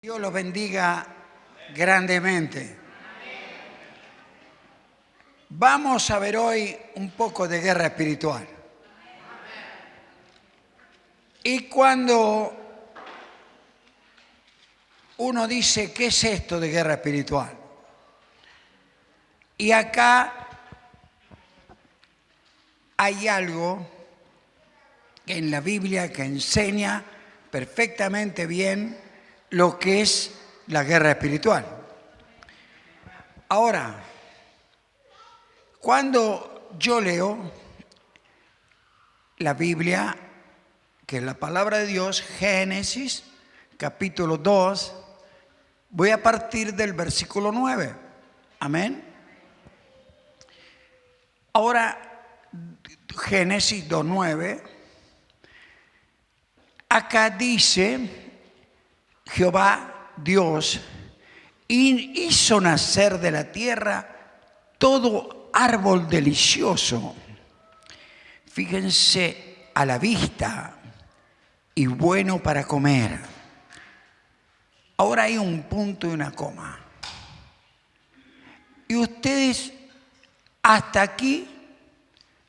Dios los bendiga grandemente. Vamos a ver hoy un poco de guerra espiritual. Y cuando uno dice, ¿qué es esto de guerra espiritual? Y acá hay algo en la Biblia que enseña perfectamente bien lo que es la guerra espiritual. Ahora, cuando yo leo la Biblia, que es la palabra de Dios, Génesis, capítulo 2, voy a partir del versículo 9. Amén. Ahora, Génesis 2:9, acá dice: Jehová Dios hizo nacer de la tierra todo árbol delicioso, fíjense, a la vista y bueno para comer. Ahora hay un punto y una coma. Y ustedes, hasta aquí,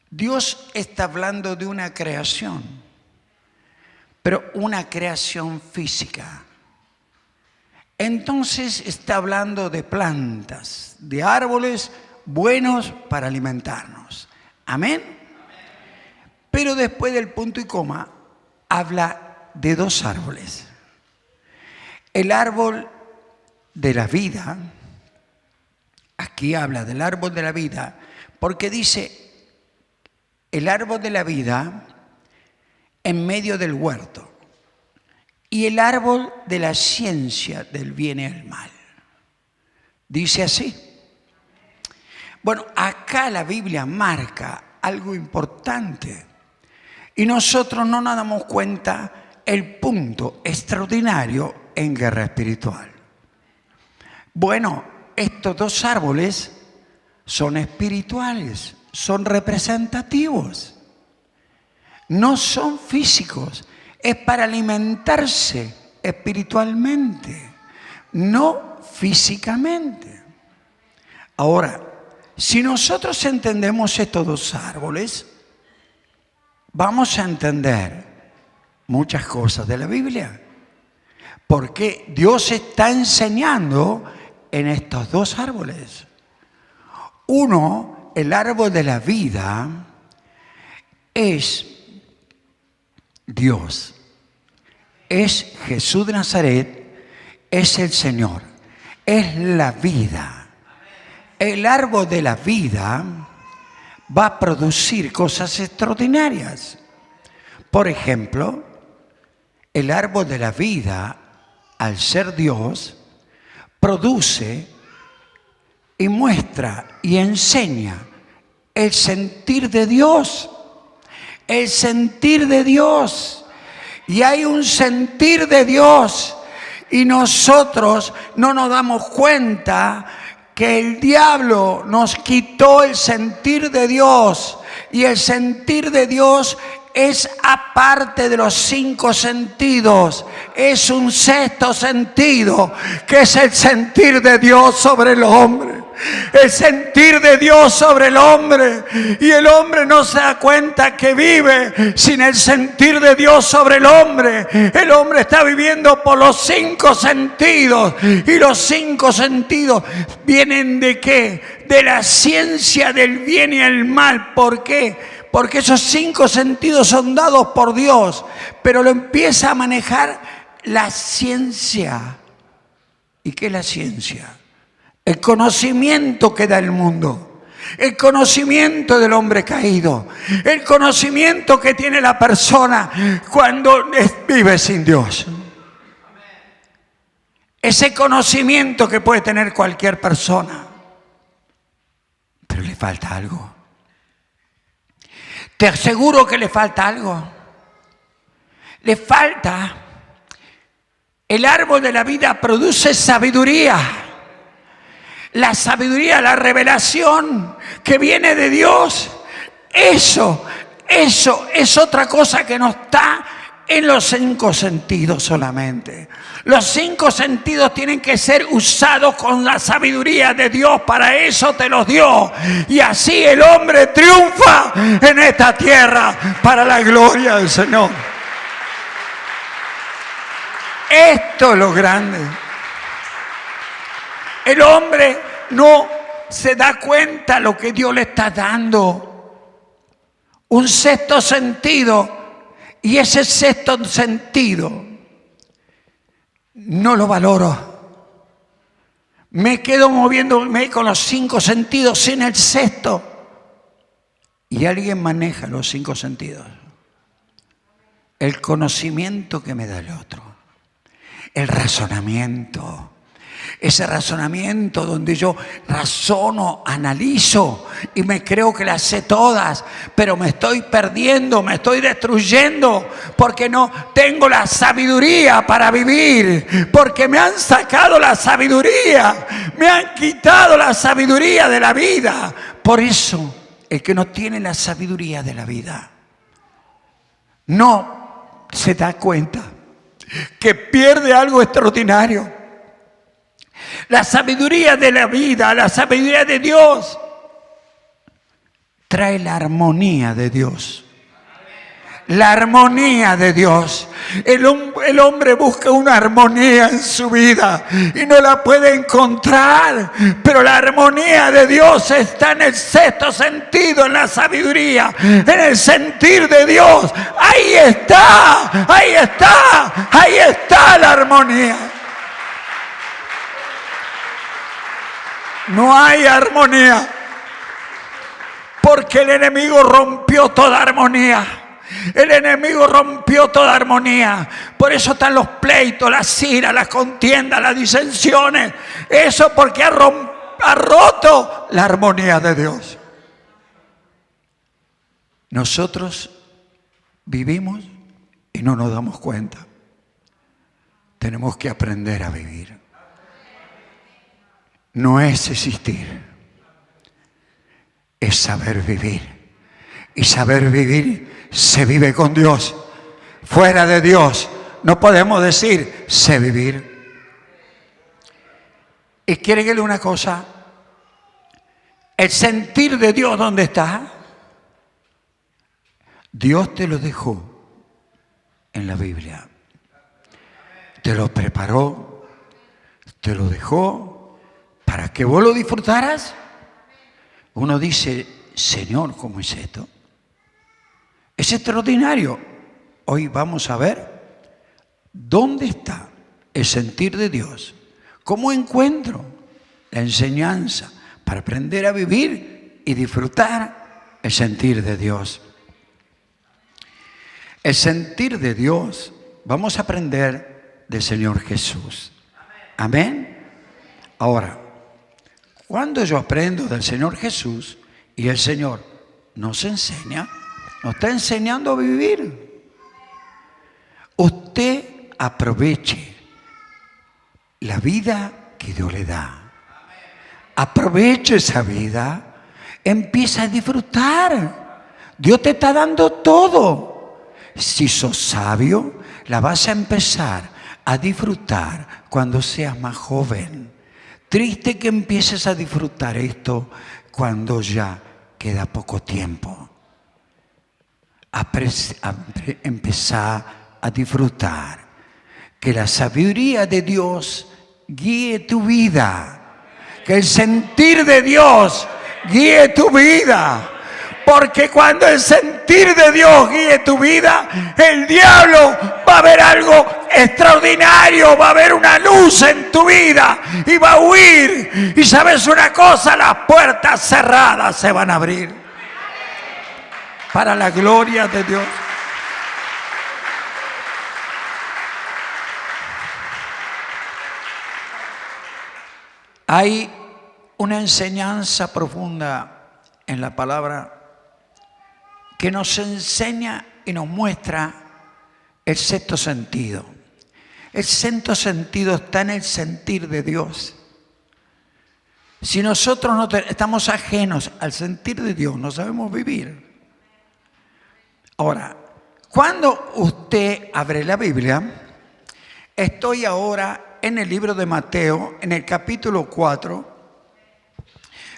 Dios está hablando de una creación, pero una creación física. Entonces está hablando de plantas, de árboles buenos para alimentarnos. Amén. Pero después del punto y coma, habla de dos árboles. El árbol de la vida, aquí habla del árbol de la vida, porque dice, el árbol de la vida en medio del huerto. Y el árbol de la ciencia del bien y el mal. Dice así. Bueno, acá la Biblia marca algo importante. Y nosotros no nos damos cuenta el punto extraordinario en guerra espiritual. Bueno, estos dos árboles son espirituales, son representativos. No son físicos. Es para alimentarse espiritualmente, no físicamente. Ahora, si nosotros entendemos estos dos árboles, vamos a entender muchas cosas de la Biblia. Porque Dios está enseñando en estos dos árboles. Uno, el árbol de la vida, es Dios, es Jesús de Nazaret, es el Señor, es la vida. El árbol de la vida va a producir cosas extraordinarias. Por ejemplo, el árbol de la vida, al ser Dios, produce y muestra y enseña el sentir de Dios. El sentir de Dios. Y hay un sentir de Dios. Y nosotros no nos damos cuenta que el diablo nos quitó el sentir de Dios. Y el sentir de Dios es aparte de los 5 sentidos. Es un sexto sentido, que es el sentir de Dios sobre el hombre. El sentir de Dios sobre el hombre. Y el hombre no se da cuenta que vive sin el sentir de Dios sobre el hombre. El hombre está viviendo por los 5 sentidos. Y los 5 sentidos vienen ¿de qué? De la ciencia del bien y el mal. ¿Por qué? Porque esos 5 sentidos son dados por Dios. Pero lo empieza a manejar la ciencia. ¿Y qué es la ciencia? El conocimiento que da el mundo, el conocimiento del hombre caído, el conocimiento que tiene la persona cuando vive sin Dios. Ese conocimiento que puede tener cualquier persona, pero le falta algo. Te aseguro que le falta algo. Le falta. El árbol de la vida produce sabiduría. La sabiduría, la revelación que viene de Dios, eso es otra cosa que no está en los 5 sentidos solamente. Los 5 sentidos tienen que ser usados con la sabiduría de Dios. Para eso te los dio. Y así el hombre triunfa en esta tierra para la gloria del Señor. Esto es lo grande. El hombre no se da cuenta lo que Dios le está dando. Un 6º sentido. Y ese 6º sentido no lo valoro. Me quedo moviéndome con los 5 sentidos sin el 6º. Y alguien maneja los 5 sentidos. El conocimiento que me da el otro. El razonamiento. Ese razonamiento donde yo razono, analizo y me creo que las sé todas, pero me estoy perdiendo, me estoy destruyendo porque no tengo la sabiduría para vivir, porque me han sacado la sabiduría, me han quitado la sabiduría de la vida. Por eso, el que no tiene la sabiduría de la vida no se da cuenta que pierde algo extraordinario. La sabiduría de la vida, la sabiduría de Dios, trae la armonía de Dios. La armonía de Dios. El hombre busca una armonía en su vida y no la puede encontrar. Pero la armonía de Dios está en el 6º sentido, en la sabiduría, en el sentir de Dios. Ahí está, ahí está, ahí está la armonía. No hay armonía, porque el enemigo rompió toda armonía. El enemigo rompió toda armonía. Por eso están los pleitos, las iras, las contiendas, las disensiones. Eso porque ha roto la armonía de Dios. Nosotros vivimos y no nos damos cuenta. Tenemos que aprender a vivir. No es existir, es saber vivir. Y saber vivir se vive con Dios. Fuera de Dios no podemos decir sé vivir. Y quiere que le una cosa, el sentir de Dios, ¿dónde está? Dios te lo dejó en la Biblia. Te lo preparó, te lo dejó para que vos lo disfrutaras. Uno dice, Señor, ¿cómo es esto? Es extraordinario. Hoy vamos a ver dónde está el sentir de Dios. ¿Cómo encuentro la enseñanza para aprender a vivir y disfrutar el sentir de Dios? El sentir de Dios vamos a aprender del Señor Jesús. Amén. Ahora, cuando yo aprendo del Señor Jesús y el Señor nos enseña, nos está enseñando a vivir. Usted aproveche la vida que Dios le da. Aproveche esa vida, empieza a disfrutar. Dios te está dando todo. Si sos sabio, la vas a empezar a disfrutar cuando seas más joven. Triste que empieces a disfrutar esto cuando ya queda poco tiempo. Empezá a disfrutar. Que la sabiduría de Dios guíe tu vida. Que el sentir de Dios guíe tu vida. Porque cuando el sentir de Dios guíe tu vida, el diablo va a ver algo extraordinario, va a haber una luz en tu vida y va a huir. Y sabes una cosa, las puertas cerradas se van a abrir para la gloria de Dios. Hay una enseñanza profunda en la palabra que nos enseña y nos muestra el 6º sentido. El 6º sentido está en el sentir de Dios. Si nosotros no estamos ajenos al sentir de Dios, no sabemos vivir. Ahora, Cuando usted abre la Biblia, estoy ahora en el libro de Mateo, en el capítulo 4,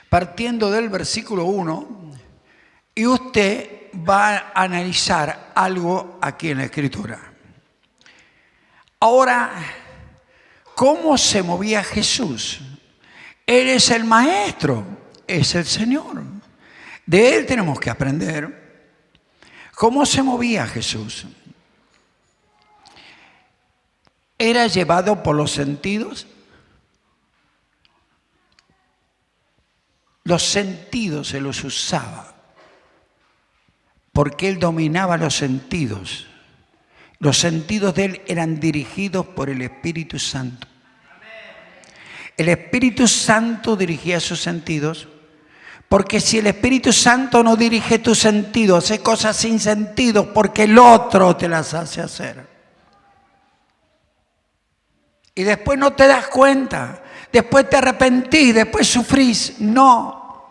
partiendo del versículo 1, y usted va a analizar algo aquí en la Escritura. Ahora, ¿cómo se movía Jesús? Él es el Maestro, es el Señor. De Él tenemos que aprender. ¿Cómo se movía Jesús? ¿Era llevado por los sentidos? Los sentidos se los usaba, porque Él dominaba los sentidos. Los sentidos de Él eran dirigidos por el Espíritu Santo. El Espíritu Santo dirigía sus sentidos, porque si el Espíritu Santo no dirige tus sentidos, hace cosas sin sentido porque el otro te las hace hacer. Y después no te das cuenta, después te arrepentís, después sufrís. No.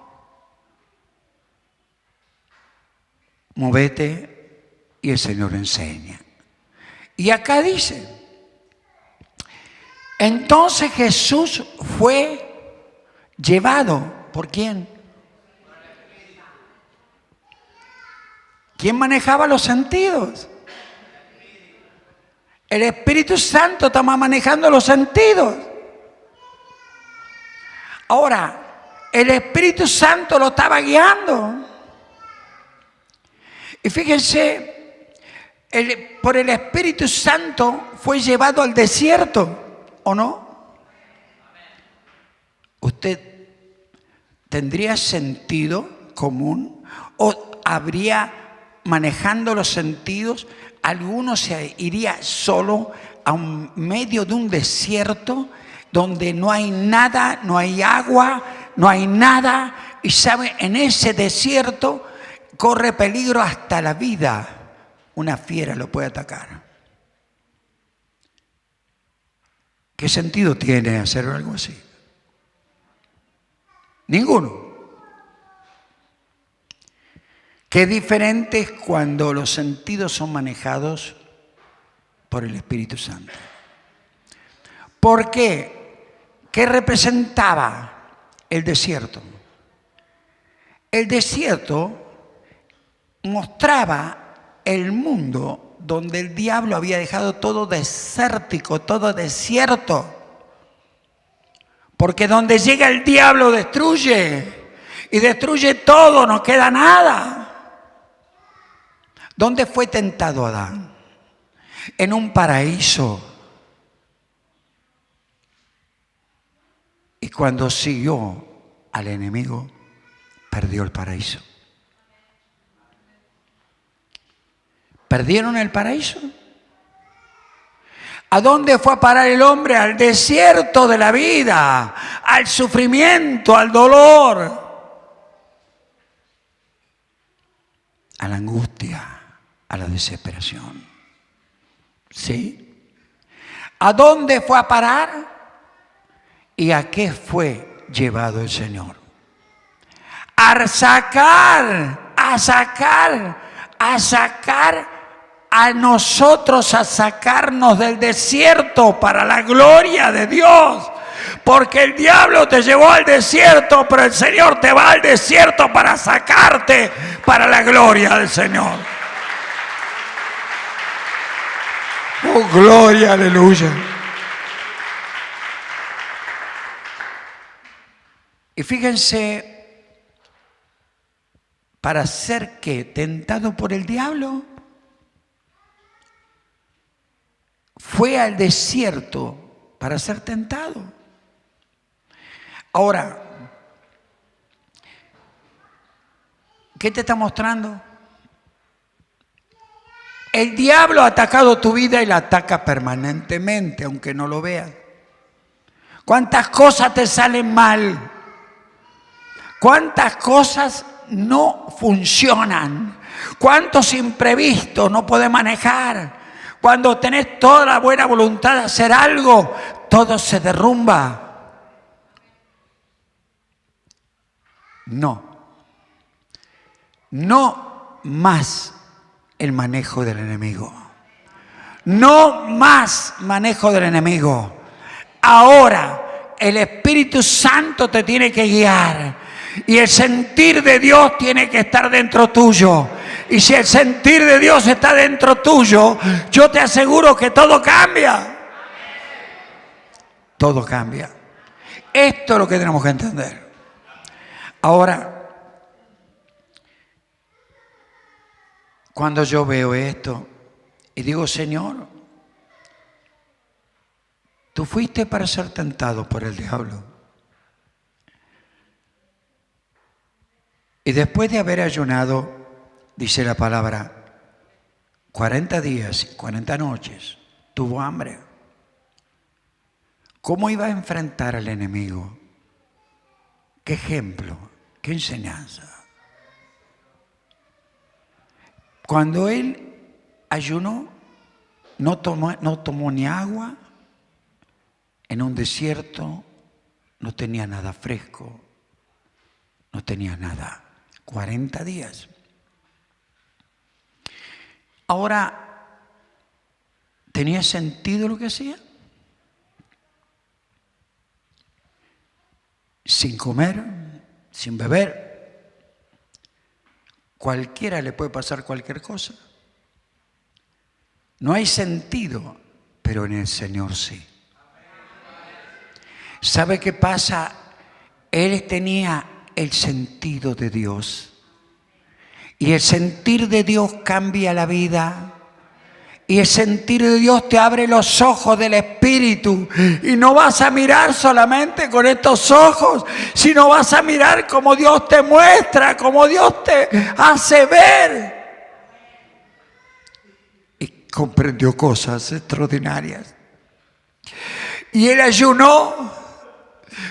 Movete y el Señor enseña. Y acá dice, entonces Jesús fue llevado, ¿por quién? ¿Quién manejaba los sentidos? El Espíritu Santo estaba manejando los sentidos. Ahora, el Espíritu Santo lo estaba guiando. Y fíjense, por el Espíritu Santo fue llevado al desierto, ¿o no? ¿Usted tendría sentido común o habría manejando los sentidos? Alguno se iría solo a un medio de un desierto donde no hay nada, no hay agua, no hay nada, y sabe, en ese desierto corre peligro hasta la vida. Una fiera lo puede atacar. ¿Qué sentido tiene hacer algo así? Ninguno. Qué diferente es cuando los sentidos son manejados por el Espíritu Santo. ¿Por qué? ¿Qué representaba el desierto? El desierto mostraba el mundo donde el diablo había dejado todo desértico, todo desierto. Porque donde llega el diablo destruye, y destruye todo, no queda nada. ¿Dónde fue tentado Adán? En un paraíso. Y cuando siguió al enemigo, perdió el paraíso. ¿Perdieron el paraíso? ¿A dónde fue a parar el hombre? Al desierto de la vida, al sufrimiento, al dolor, a la angustia, a la desesperación. ¿Sí? ¿A dónde fue a parar? ¿Y a qué fue llevado el Señor? A sacar a nosotros, a sacarnos del desierto para la gloria de Dios. Porque el diablo te llevó al desierto, pero el Señor te va al desierto para sacarte para la gloria del Señor. Oh, gloria, aleluya. Y fíjense, ¿para ser qué? ¿Tentado por el diablo? Fue al desierto para ser tentado. Ahora, ¿qué te está mostrando? El diablo ha atacado tu vida y la ataca permanentemente, aunque no lo veas. ¿Cuántas cosas te salen mal? ¿Cuántas cosas no funcionan? ¿Cuántos imprevistos no puedes manejar? Cuando tenés toda la buena voluntad de hacer algo, todo se derrumba. No más el manejo del enemigo. No más manejo del enemigo. Ahora el Espíritu Santo te tiene que guiar. Y el sentir de Dios tiene que estar dentro tuyo. Y si el sentir de Dios está dentro tuyo, yo te aseguro que todo cambia. Todo cambia. Esto es lo que tenemos que entender. Ahora, cuando yo veo esto y digo, Señor, tú fuiste para ser tentado por el diablo. Y después de haber ayunado, dice la palabra, 40 días y 40 noches, tuvo hambre. ¿Cómo iba a enfrentar al enemigo? ¿Qué ejemplo? ¿Qué enseñanza? Cuando él ayunó, no tomó ni agua, en un desierto no tenía nada fresco, no tenía nada. 40 días. Ahora, ¿tenía sentido lo que hacía? Sin comer, sin beber. Cualquiera le puede pasar cualquier cosa. No hay sentido, pero en el Señor sí. ¿Sabe qué pasa? Él tenía el sentido de Dios. Y el sentir de Dios cambia la vida. Y el sentir de Dios te abre los ojos del Espíritu. Y no vas a mirar solamente con estos ojos, sino vas a mirar como Dios te muestra, como Dios te hace ver. Y comprendió cosas extraordinarias. Y él ayunó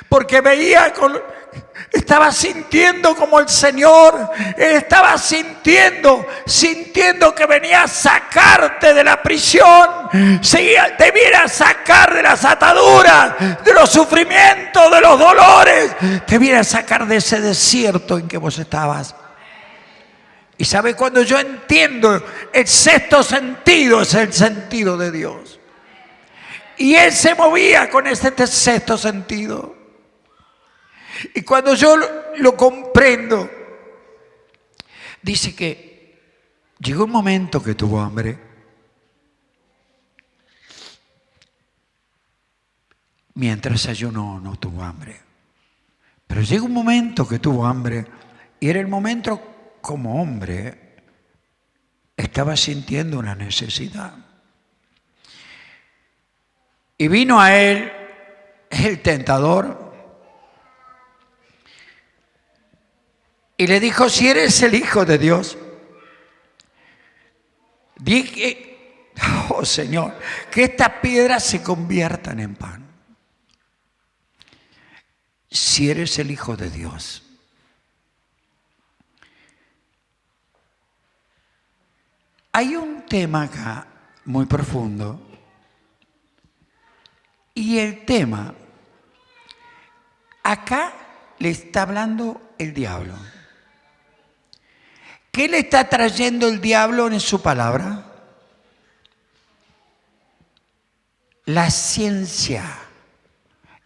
porque veía estaba sintiendo como el Señor, él estaba sintiendo que venía a sacarte de la prisión, te viene a sacar de las ataduras, de los sufrimientos, de los dolores, te viene a sacar de ese desierto en que vos estabas. Y sabe, cuando yo entiendo el sexto sentido, es el sentido de Dios. Y él se movía con ese sexto sentido. Y cuando yo lo comprendo, dice que llegó un momento que tuvo hambre. Mientras ayunó no tuvo hambre. Pero llegó un momento que tuvo hambre y era el momento como hombre estaba sintiendo una necesidad. Y vino a él el tentador y le dijo, si eres el Hijo de Dios, di que, oh Señor, que estas piedras se conviertan en pan. Si eres el Hijo de Dios. Hay un tema acá muy profundo y el tema, acá le está hablando el diablo. ¿Qué le está trayendo el diablo en su palabra? La ciencia,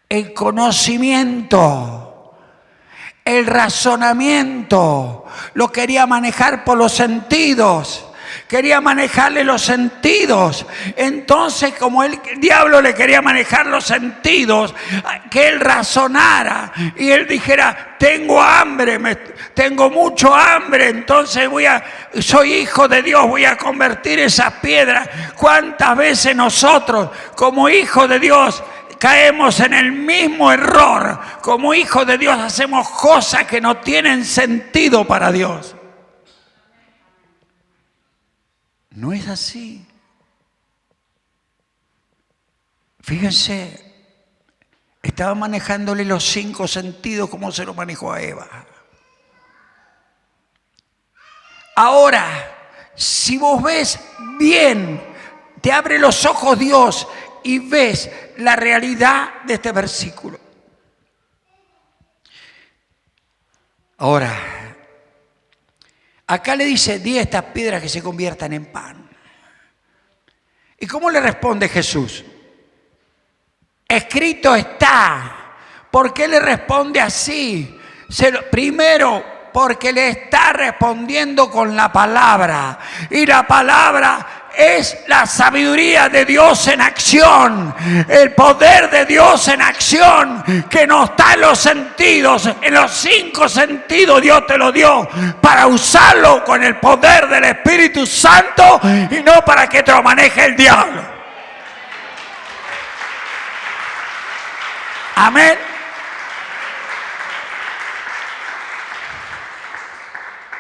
el conocimiento, el razonamiento. Lo quería manejar por los sentidos. Quería manejarle los sentidos. Entonces, como el diablo le quería manejar los sentidos, que él razonara y él dijera, tengo hambre, tengo mucho hambre, entonces soy hijo de Dios, voy a convertir esas piedras. ¿Cuántas veces nosotros, como hijos de Dios, caemos en el mismo error? Como hijos de Dios hacemos cosas que no tienen sentido para Dios. No es así. Fíjense, estaba manejándole los 5 sentidos como se lo manejó a Eva. Ahora, si vos ves bien, te abre los ojos Dios y ves la realidad de este versículo. Ahora, Acá le dice, di a estas piedras que se conviertan en pan. ¿Y cómo le responde Jesús? Escrito está. ¿Por qué le responde así? Primero, porque le está respondiendo con la palabra. Y la palabra es la sabiduría de Dios en acción, el poder de Dios en acción, que no está en los sentidos, en los 5 sentidos Dios te lo dio para usarlo con el poder del Espíritu Santo y no para que te lo maneje el diablo. Amén.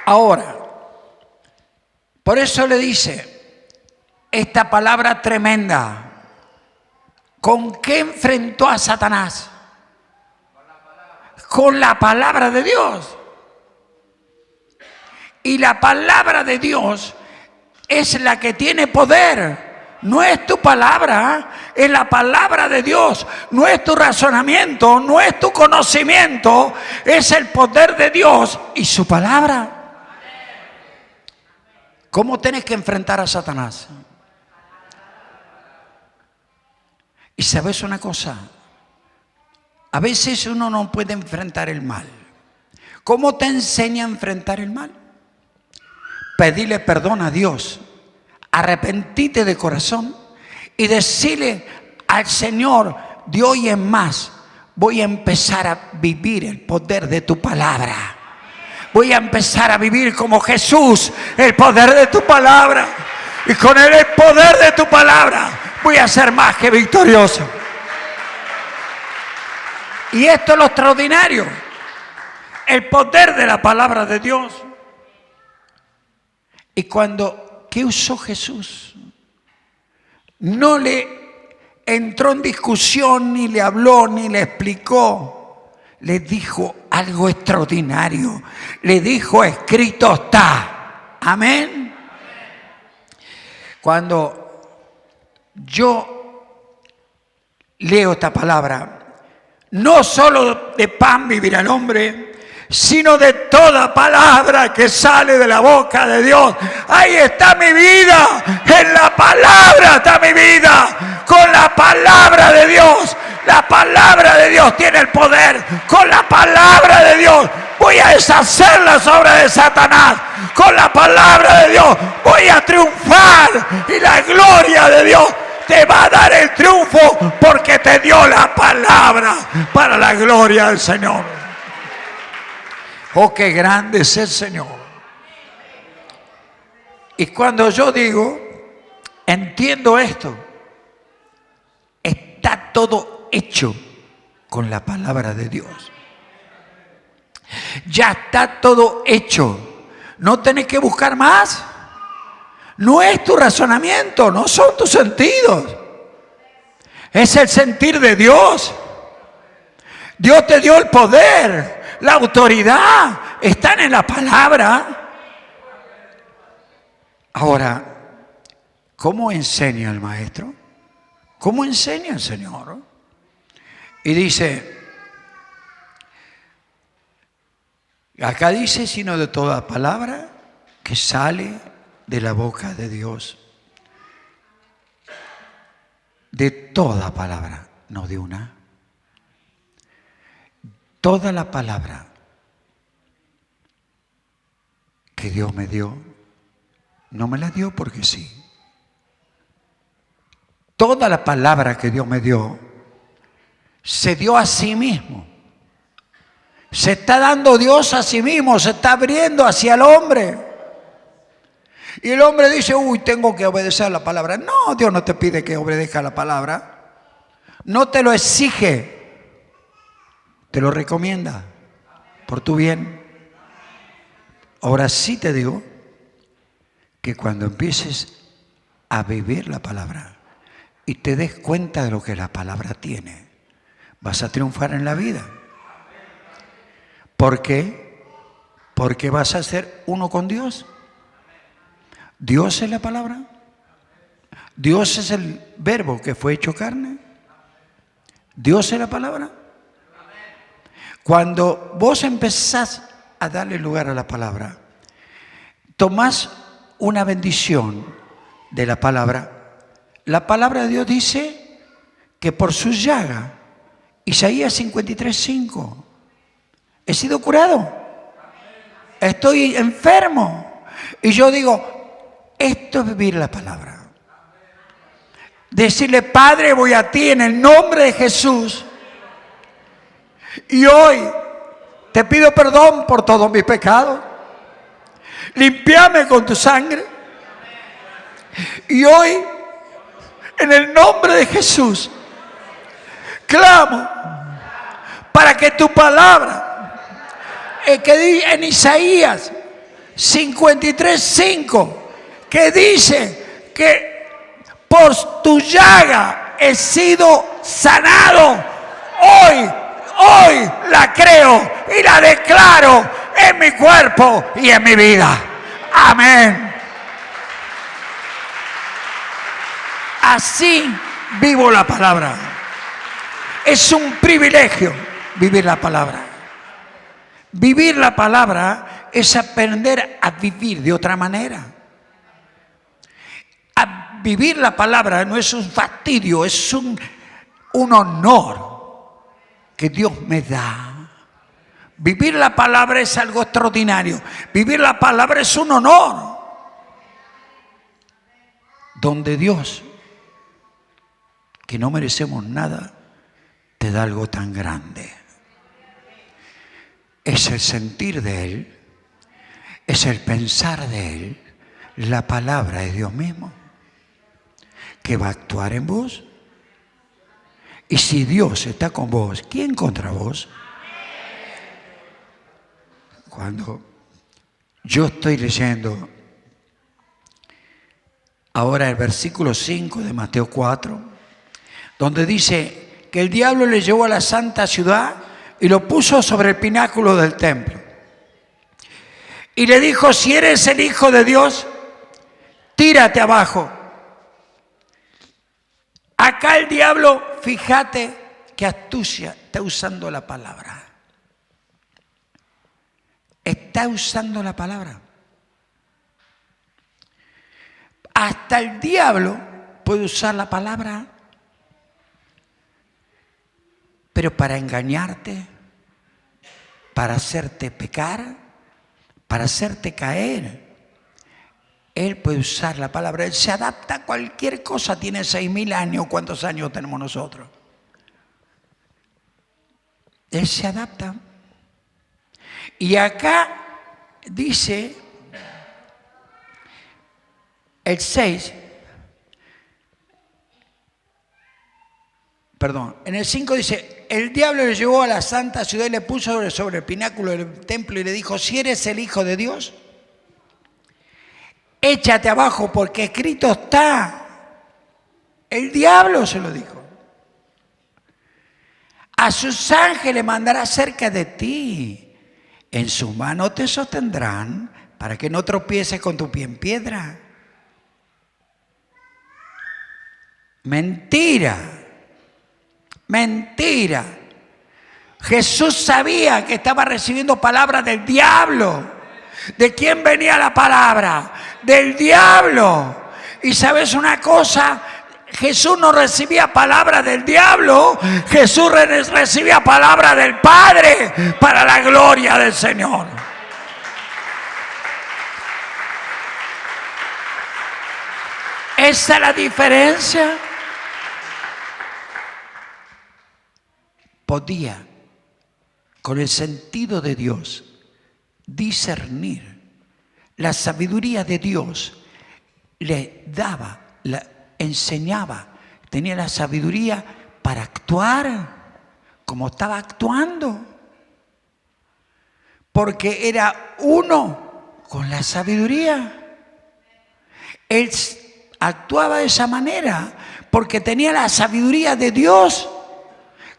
Ahora, por eso le dice esta palabra tremenda. ¿Con qué enfrentó a Satanás? Con la palabra de Dios. Y la palabra de Dios es la que tiene poder. No es tu palabra, es la palabra de Dios. No es tu razonamiento, no es tu conocimiento, es el poder de Dios y su palabra. ¿Cómo tenés que enfrentar a Satanás? Y sabes una cosa, a veces uno no puede enfrentar el mal. ¿Cómo te enseña a enfrentar el mal? Pedirle perdón a Dios, arrepentite de corazón y decirle al Señor, de hoy en más voy a empezar a vivir el poder de tu palabra. Voy a empezar a vivir como Jesús, el poder de tu palabra. Y con el poder de tu palabra voy a ser más que victorioso. Y esto es lo extraordinario. El poder de la palabra de Dios. Y ¿qué usó Jesús? No le entró en discusión, ni le habló, ni le explicó. Le dijo algo extraordinario. Le dijo, escrito está. Amén. Cuando yo leo esta palabra, no solo de pan vivirá el hombre, sino de toda palabra que sale de la boca de Dios. Ahí está mi vida, en la palabra está mi vida, con la palabra de Dios. La palabra de Dios tiene el poder. Con la palabra de Dios voy a deshacer las obras de Satanás. Con la palabra de Dios voy a triunfar y la gloria de Dios te va a dar el triunfo porque te dio la palabra para la gloria del Señor. Oh, qué grande es el Señor. Y cuando yo digo, entiendo esto, está todo hecho con la palabra de Dios. Ya está todo hecho. No tenés que buscar más. No es tu razonamiento, no son tus sentidos. Es el sentir de Dios. Dios te dio el poder, la autoridad. Están en la palabra. Ahora, ¿cómo enseña el maestro? ¿Cómo enseña el Señor? Y dice, acá dice, sino de toda palabra que sale de la boca de Dios. De toda palabra, no de una. Toda la palabra que Dios me dio, no me la dio porque sí. Toda la palabra que Dios me dio, se dio a sí mismo. Se está dando Dios a sí mismo, se está abriendo hacia el hombre. Y el hombre dice, uy, tengo que obedecer la palabra. No, Dios no te pide que obedezca la palabra. No te lo exige. Te lo recomienda por tu bien. Ahora sí te digo que cuando empieces a vivir la palabra y te des cuenta de lo que la palabra tiene, vas a triunfar en la vida. ¿Por qué? Porque vas a ser uno con Dios. Dios es la palabra. Dios es el verbo que fue hecho carne. Dios es la palabra. Cuando vos empezás a darle lugar a la palabra, tomás una bendición de la palabra. La palabra de Dios dice que por su llaga, Isaías 53:5, he sido curado. Estoy enfermo. Y yo digo, esto es vivir la palabra. Decirle, Padre, voy a ti en el nombre de Jesús. Y hoy te pido perdón por todos mis pecados. Limpiame con tu sangre. Y hoy, en el nombre de Jesús, clamo para que tu palabra, que dice en Isaías 53:5, que dice que por tu llaga he sido sanado. Hoy la creo y la declaro en mi cuerpo y en mi vida. Amén. Así vivo la palabra. Es un privilegio vivir la palabra. Vivir la palabra es aprender a vivir de otra manera. A vivir la palabra no es un fastidio, es un honor que Dios me da. Vivir la palabra es algo extraordinario. Vivir la palabra es un honor. Donde Dios, que no merecemos nada, te da algo tan grande. Es el sentir de Él, es el pensar de Él, la palabra de Dios mismo, que va a actuar en vos. Y si Dios está con vos, ¿quién contra vos? Cuando yo estoy leyendo ahora el versículo 5 de Mateo 4, donde dice que el diablo le llevó a la santa ciudad y lo puso sobre el pináculo del templo. Y le dijo, si eres el Hijo de Dios, tírate abajo. Acá el diablo, fíjate qué astucia, está usando la palabra. Está usando la palabra. Hasta el diablo puede usar la palabra, pero para engañarte, para hacerte pecar, para hacerte caer. Él puede usar la palabra. Él se adapta a cualquier cosa. Tiene 6.000 años. ¿Cuántos años tenemos nosotros? Él se adapta. Y acá dice el 6. Perdón. En el 5 dice, el diablo le llevó a la santa ciudad y le puso sobre el pináculo del templo y le dijo, si eres el Hijo de Dios, échate abajo porque escrito está. El diablo se lo dijo. A sus ángeles mandará cerca de ti. En su mano te sostendrán para que no tropieces con tu pie en piedra. Mentira. Mentira. Jesús sabía que estaba recibiendo palabras del diablo. ¿De quién venía la palabra? Del diablo. Y sabes una cosa, Jesús no recibía palabra del diablo, Jesús recibía palabra del Padre para la gloria del Señor. Esa es la diferencia. Podía, con el sentido de Dios, discernir. La sabiduría de Dios le daba, enseñaba, tenía la sabiduría para actuar como estaba actuando. Porque era uno con la sabiduría. Él actuaba de esa manera porque tenía la sabiduría de Dios.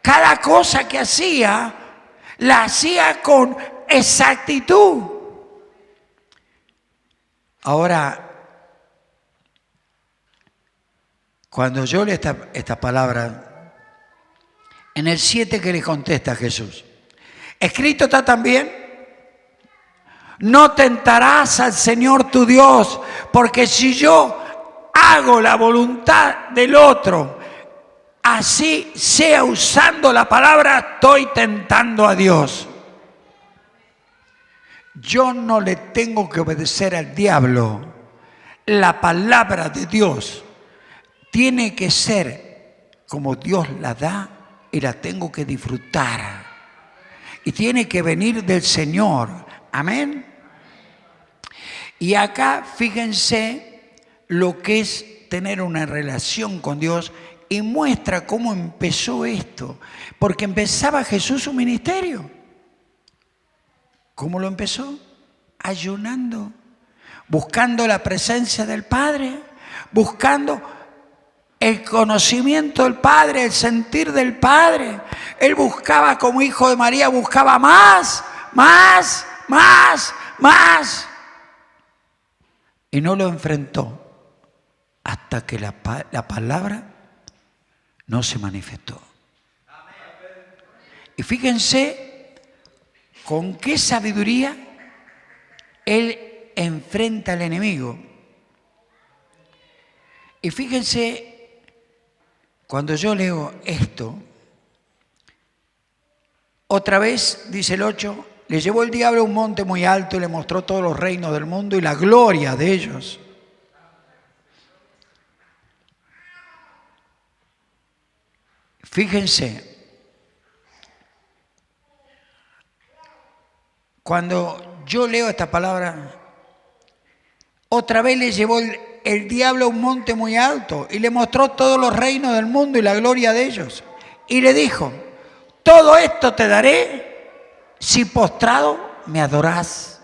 Cada cosa que hacía, la hacía con exactitud. Ahora, cuando yo leo esta palabra, en el 7 que le contesta Jesús, escrito está también, No tentarás al Señor tu Dios, porque si yo hago la voluntad del otro, así sea usando la palabra, estoy tentando a Dios. Yo no le tengo que obedecer al diablo. La palabra de Dios tiene que ser como Dios la da y la tengo que disfrutar. Y tiene que venir del Señor. Amén. Y acá fíjense lo que es tener una relación con Dios y muestra cómo empezó esto. Porque empezaba Jesús su ministerio. ¿Cómo lo empezó? Ayunando, buscando la presencia del Padre, buscando el conocimiento del Padre, el sentir del Padre. Él buscaba, como hijo de María, buscaba más. Y no lo enfrentó hasta que la palabra no se manifestó. Y fíjense con qué sabiduría él enfrenta al enemigo. Y fíjense, cuando yo leo esto, otra vez, dice el 8, le llevó el diablo a un monte muy alto y le mostró todos los reinos del mundo y la gloria de ellos. Fíjense, cuando yo leo esta palabra, otra vez le llevó el diablo a un monte muy alto y le mostró todos los reinos del mundo y la gloria de ellos. Y le dijo, todo esto te daré si postrado me adorás.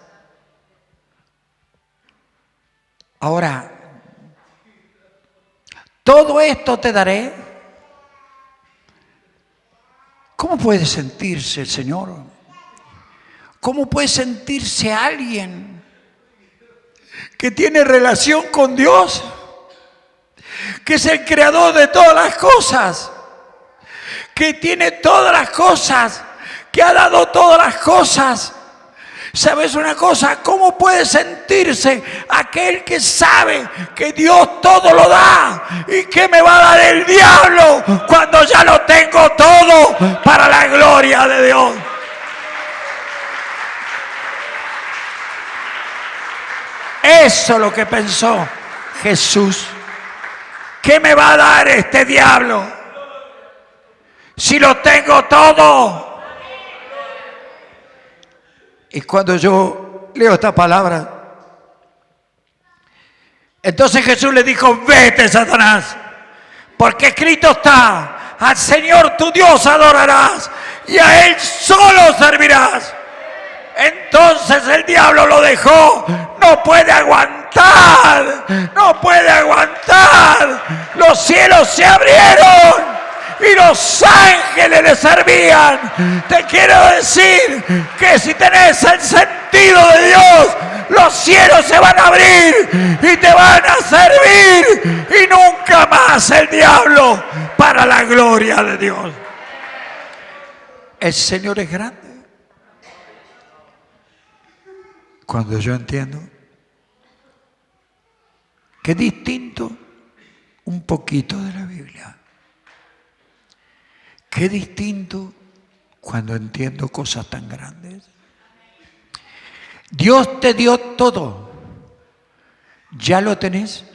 Ahora, todo esto te daré. ¿Cómo puede sentirse el Señor? ¿Cómo puede sentirse alguien que tiene relación con Dios, que es el creador de todas las cosas, que tiene todas las cosas, que ha dado todas las cosas? ¿Sabes una cosa? ¿Cómo puede sentirse aquel que sabe que Dios todo lo da? ¿Y qué me va a dar el diablo cuando ya lo tengo todo para la gloria de Dios? Eso es lo que pensó Jesús. ¿Qué me va a dar este diablo si lo tengo todo? Y cuando yo leo esta palabra, entonces Jesús le dijo, vete, Satanás, porque escrito está, al Señor tu Dios adorarás y a Él solo servirás. Entonces el diablo lo dejó. No puede aguantar. No puede aguantar. Los cielos se abrieron y los ángeles le servían. Te quiero decir que si tenés el sentido de Dios, los cielos se van a abrir y te van a servir. Y nunca más el diablo, para la gloria de Dios. El Señor es grande. Cuando yo entiendo que es distinto un poquito de la Biblia, que es distinto cuando entiendo cosas tan grandes. Dios te dio todo, ya lo tenés,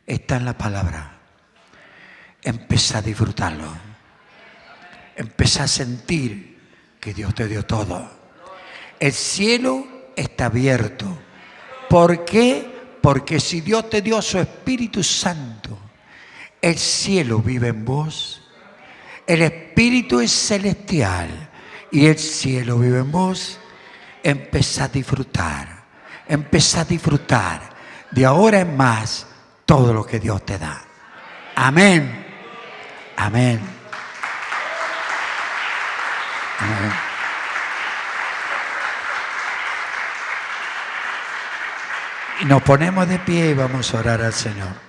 está en la palabra. Empezá a disfrutarlo, empezá a sentir que Dios te dio todo. El cielo está abierto. ¿Por qué? Porque si Dios te dio su Espíritu Santo, el cielo vive en vos, el Espíritu es celestial y el cielo vive en vos. Empezá a disfrutar de ahora en más todo lo que Dios te da. Amén. Amén. Amén. Y nos ponemos de pie y vamos a orar al Señor.